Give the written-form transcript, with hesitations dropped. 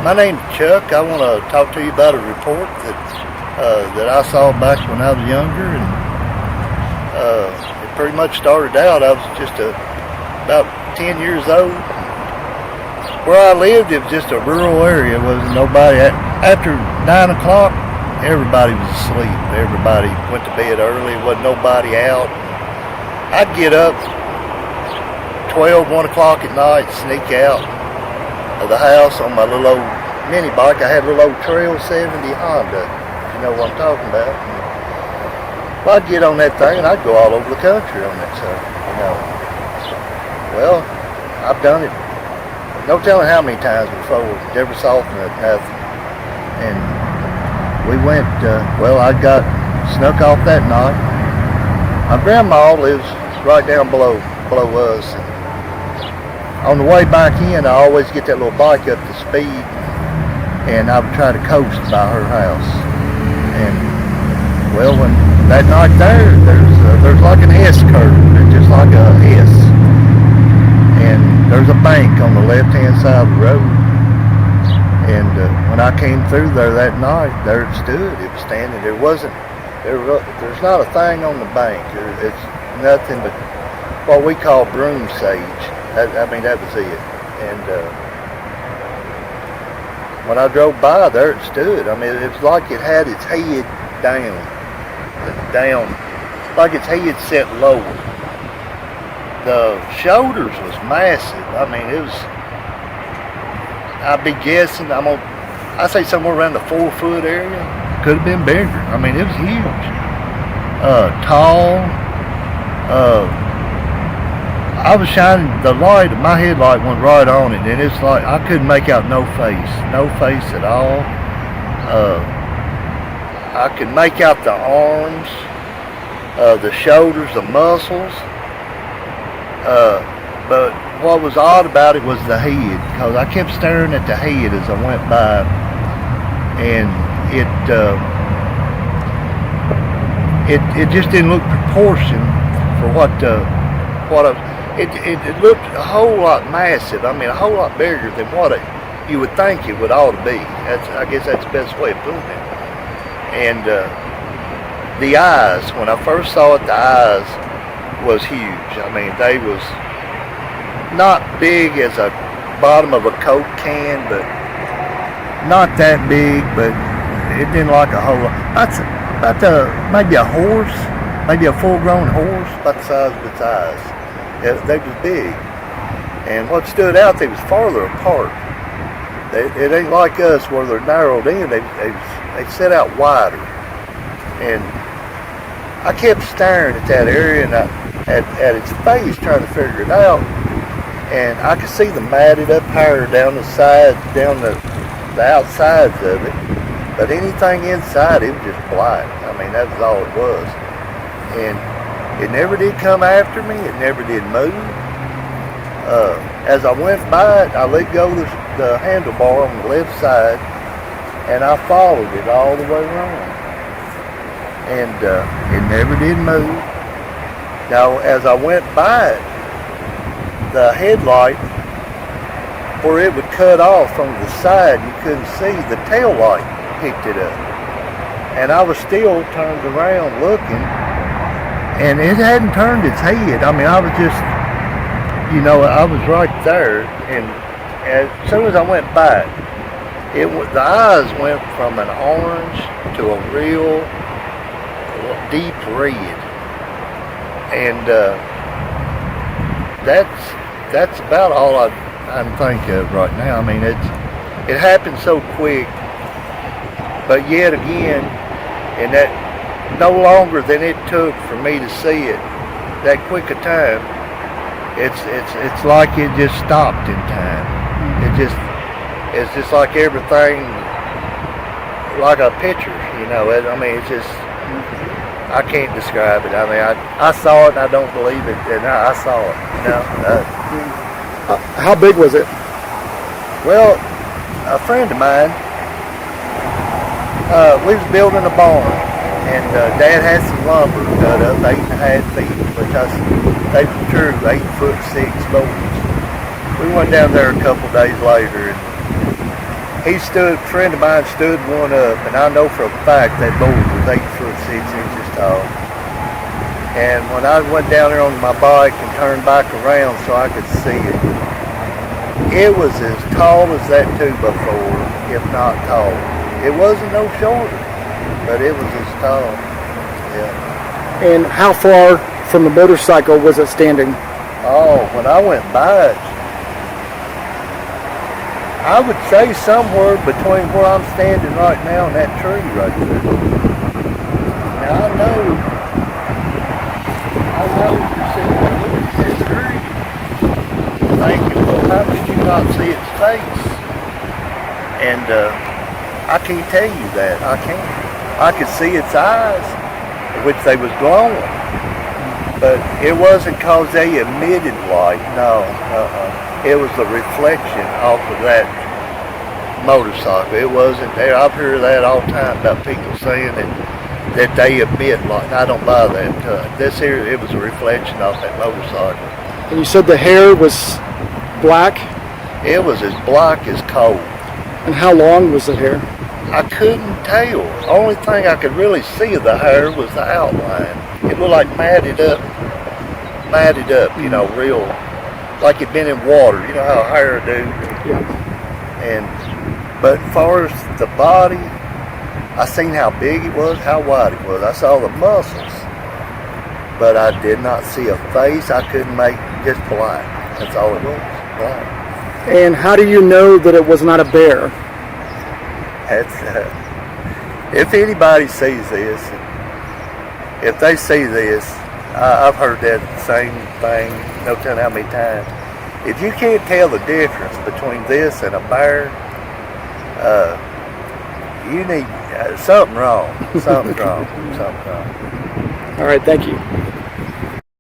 My name's Chuck. I want to talk to you about a report that I saw back when I was younger, and it pretty much started out. I was just about 10 years old. Where I lived, it was just a rural area. There wasn't nobody. After 9 o'clock, everybody was asleep. Everybody went to bed early. Wasn't nobody out. I'd get up 12, 1 o'clock at night, sneak out of the house on my little old mini bike. I had a little old Trail 70 Honda. You know what I'm talking about. Well, I'd get on that thing and I'd go all over the country on that sucker. Well, I've done it. No telling how many times before. Never saw nothing. And we went. I got snuck off that night. My grandma lives right down below us. On the way back in, I always get that little bike up to speed, and I would try to coast by her house. And when that night there's like an S curve, just like a S, and there's a bank on the left-hand side of the road. And when I came through there that night, there it stood. It was standing. There's not a thing on the bank. It's nothing but what we call broom sage. That was it. And when I drove by, there it stood. It was like it had its head down, like its head set lower. The shoulders was massive. It was. I'd be guessing. I say somewhere around the 4 foot area. Could have been bigger. It was huge. Tall. I was shining the light. My headlight went right on it, and it's like I couldn't make out no face at all. I could make out the arms, the shoulders, the muscles. But what was odd about it was the head, because I kept staring at the head as I went by, and it just didn't look proportioned for what it looked a whole lot massive. A whole lot bigger than what you would think it would ought to be. I guess that's the best way of putting it. And the eyes, when I first saw it, the eyes was huge. They was not big as a bottom of a Coke can, but not that big, but it didn't like a whole lot. Maybe a horse, maybe a full-grown horse, about the size of its eyes. They was big. And what stood out, they was farther apart. It ain't like us where they're narrowed in. They set out wider. And I kept staring at that area and at its face, trying to figure it out. And I could see the matted up hair down the sides, down the outsides of it. But anything inside, it was just black. That was all it was. And it never did come after me. It never did move. As I went by it, I let go of the handlebar on the left side, and I followed it all the way around. And it never did move. Now, as I went by it, the headlight, where it would cut off from the side, you couldn't see. The tail light picked it up. And I was still turned around looking, and it hadn't turned its head. I was just, I was right there, and as soon as I went by it, the eyes went from an orange to a real deep red. And that's about all I can think of right now. It happened so quick, but yet again, and that no longer than it took for me to see it, that quick a time, it's like it just stopped in time. It's just like everything, like a picture, it's just, I can't describe it. I saw it and I don't believe it, and I saw it. How big was it? Well, a friend of mine, we was building a barn, and Dad had some lumber cut up 8.5 feet, because they were true 8'6" boards. We went down there a couple days later, and a friend of mine stood one up, and I know for a fact that boy was 8'6" tall. And when I went down there on my bike and turned back around so I could see it, it was as tall as that 2x4, if not taller. It wasn't no shorter, but it was as tall. Yeah. And how far from the motorcycle was it standing? Oh, when I went by it, I would say somewhere between where I'm standing right now and that tree right there. Now I know you're sitting there looking at that tree, thinking, well, how did you not see its face? And I can't tell you that. I can't. I could see its eyes, which they was glowing, but it wasn't cause they emitted light. No, it was the reflection off of that motorcycle. It wasn't there. I've heard that all the time about people saying that they emit light. I don't buy that. This here, it was a reflection off that motorcycle. And you said the hair was black? It was as black as coal. And how long was the hair? I couldn't tell. The only thing I could really see of the hair was the outline. It looked like matted up, you know, real, like it'd been in water. You know how hair do. Yeah. But as far as the body, I seen how big it was, how wide it was. I saw the muscles, but I did not see a face. I couldn't make just black. That's all it was, black. And how do you know that it was not a bear? That's, if anybody sees this, if they see this, I've heard that same thing, no telling how many times. If you can't tell the difference between this and a bear, you need something wrong. Something's wrong. Something's wrong. All right, thank you.